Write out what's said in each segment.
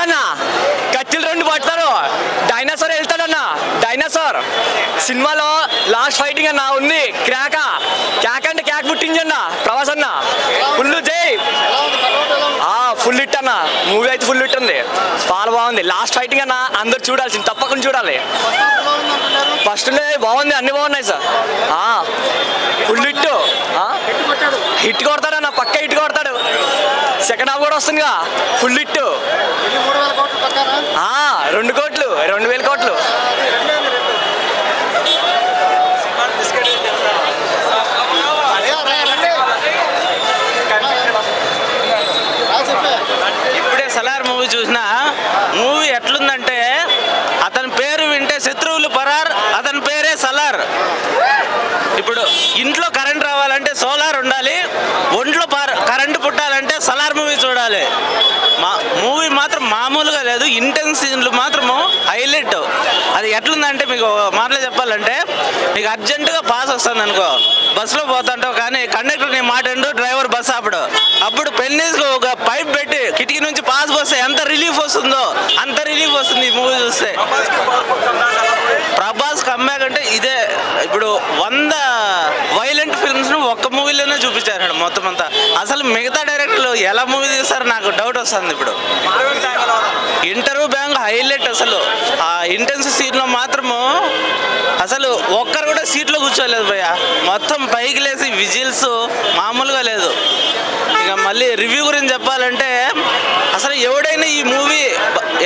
వెళ్తాడన్నా, కత్తిలు 2 పడతాడు, dinosaur వెళ్తాడన్నా. Dinosaur సినిమాలో last fighting అన్న ఉంది. క్యాక్ అంటే క్యాక్ పుట్టించన్న ప్రభాస్ అన్న. ఫుల్ జై, ఫుల్ హిట్ అన్న. మూవీ అయితే ఫుల్ హిట్ ఉంది, చాలా బాగుంది. లాస్ట్ ఫైటింగ్ అన్న అందరు చూడాల్సింది, తప్పకుండా చూడాలి. ఫస్ట్ బాగుంది, అన్ని బాగున్నాయి సార్. ఫుల్ హిట్, హిట్ కొడతాడన్న, పక్క హిట్ కొడతాడు. సెకండ్ హాఫ్ కూడా వస్తుందిగా, ఫుల్ హిట్. 2 కోట్లు, 2000 కోట్లు. ఇప్పుడే సలార్ మూవీ చూసిన. మూవీ ఎట్లుందంటే అతని పేరు వింటే శత్రువులు పరార్, అతని పేరే సలార్. ఇప్పుడు ఇంట్లో కరెంట్ రావాలంటే సోలార్ ఉండాలి, ఒంట్లో కరెంటు పుట్టాలంటే సలార్ మూవీ చూడాలి. మూవీ మాత్రం మామూలుగా లేదు, ఇంటెన్స్ సీన్లు మాత్రము హైలైట్. అది ఎట్లుందంటే మీకు మాటలు చెప్పాలంటే, మీకు అర్జెంటుగా పాస్ వస్తుంది అనుకో, బస్సులో పోతుంటావు కానీ కండక్టర్ నీ మాట ఎండు, డ్రైవర్ బస్ ఆపడు. అప్పుడు పెన్నేసి ఒక పైప్ పెట్టి కిటికీ నుంచి పాస్ పోస్తే ఎంత రిలీఫ్ వస్తుందో అంత రిలీఫ్ వస్తుంది ఈ మూవీ చూస్తే. ప్రభాస్ కమ్బ్యాక్ అంటే ఇదే. ఇప్పుడు 100 వైలెంట్ ఫిల్మ్స్ను ఒక్క మూవీలోనే చూపించారు మొత్తం అంతా. అసలు మిగతా డైరెక్టర్లు ఎలా మూవీ తీస్తారు నాకు డౌట్ వస్తుంది. ఇప్పుడు ఇంటర్వ్యూ బ్యాంక్ హైలైట్. అసలు ఆ ఇంటెన్స్ సీన్లో మాత్రము అసలు ఒక్కరు కూడా సీట్లో కూర్చోలేదు భయ్య, మొత్తం పైకి లేసి విజిల్స్ మామూలుగా లేదు. ఇక మళ్ళీ రివ్యూ గురించి చెప్పాలంటే, అసలు ఎవడైనా ఈ మూవీ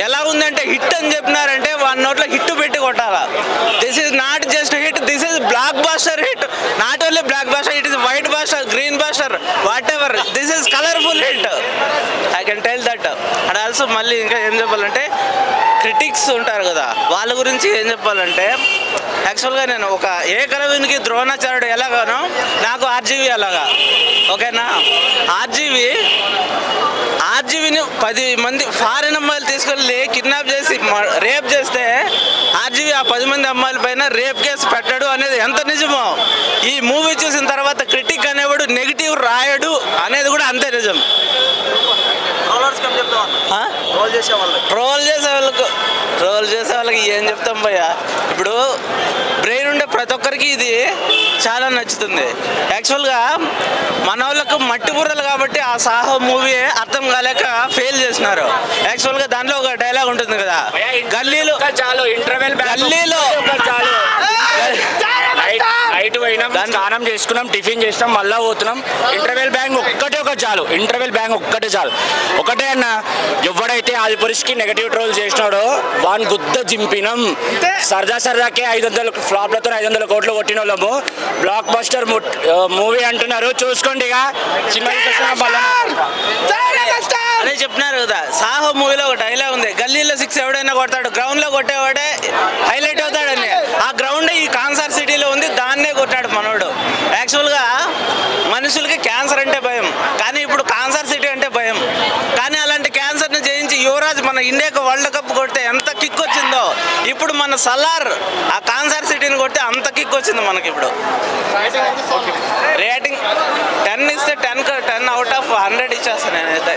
ఎలా ఉందంటే హిట్ అని చెప్పినారంటే వాడి నోట్లో హిట్ పెట్టి కొట్టాలా. This is not just hit, this is blockbuster hit. Not only blockbuster, it is white buster, green buster, whatever. This is colourful hit, I can tell that. And also మళ్ళీ ఇంకా ఏం చెప్పాలంటే, critics ఉంటారు కదా, వాళ్ళ గురించి ఏం చెప్పాలంటే, యాక్చువల్గా నేను ఒక ఏకలవ్యునికి ద్రోణాచార్యుడు ఎలాగానో నాకు ఆర్జీవి అలాగా, ఓకేనా. ఆర్జీవిని 10 మంది ఫారిన్ అమ్మాయిలు తీసుకెళ్ళి కిడ్నాప్ చేసి రేప్ చేస్తే ఆర్జీవి ఆ 10 మంది అమ్మాయిల పైన రేప్ కేసు పెట్టాడు అనేది ఎంత నిజమో, ఈ మూవీ చూసిన తర్వాత క్రిటిక్ అనేవాడు నెగిటివ్ రాయడు అనేది కూడా అంతే నిజం. ట్రోల్ చేసే వాళ్ళకి ఏం చెప్తాం భయ్య. ఇప్పుడు బ్రెయిన్ ఉండే ప్రతి ఒక్కరికి ఇది చాలా నచ్చుతుంది. యాక్చువల్గా మన వాళ్ళకు మట్టి బుర్రలు కాబట్టి ఆ సాహో మూవీ అర్థం కాలేక ఫెయిల్ చేసినారు. యాక్చువల్గా దాంట్లో ఒక డైలాగ్ ఉంటుంది కదా, గల్లీలో చాలు ఇంటర్వెల్, గల్లీలో చాలు నైట్ పోయినాం, స్నానం చేసుకున్నాం, టిఫిన్ చేసినాం, మళ్ళా పోతున్నాం. ఇంటర్వెల్ బ్యాంగ్ ఒక్కటే చాలు, ఇంటర్వెల్ బ్యాంగ్ ఒక్కటే చాలు. ఒకటే అన్న, ఎవడైతే ఆదిపురుషుకి నెగటివ్ ట్రోల్ చేసినాడో వాని గుద్ద జింపినాం. సరదాకే 500 ఫ్లాప్లతో 500 కోట్లు కొట్టిన వాళ్ళము. బ్లాక్ బస్టర్ మూవీ అంటున్నారు, చూసుకోండి. ఇక సినిమా అదే చెప్పినారు కదా, సాహో మూవీలో ఒక డైలాగ్ ఉంది, గల్లీలో 6 ఎవడైనా కొడతాడు, గ్రౌండ్ లో కొట్టేవాడే హైలైట్ అవుతాడని. ఆ గ్రౌండ్ ఈ కాన్సర్ సిటీలో ఉంది, దాన్నే కొట్టాడు మనోడు. యాక్చువల్గా మనుషులకి క్యాన్సర్ అంటే భయం, కానీ ఇప్పుడు కాన్సర్ సిటీ అంటే భయం. కానీ అలాంటి క్యాన్సర్ని జయించి యువరాజ్ మన ఇండియాకు వరల్డ్ కప్ కొడితే ఎంత కిక్ వచ్చిందో, ఇప్పుడు మన సలార్ ఆ కాన్సర్ సిటీని కొడితే అంత కిక్ వచ్చింది మనకి. ఇప్పుడు రేటింగ్ 10 ఇస్తే 10 out of 100 ఇచ్చేస్తాను నేనైతే.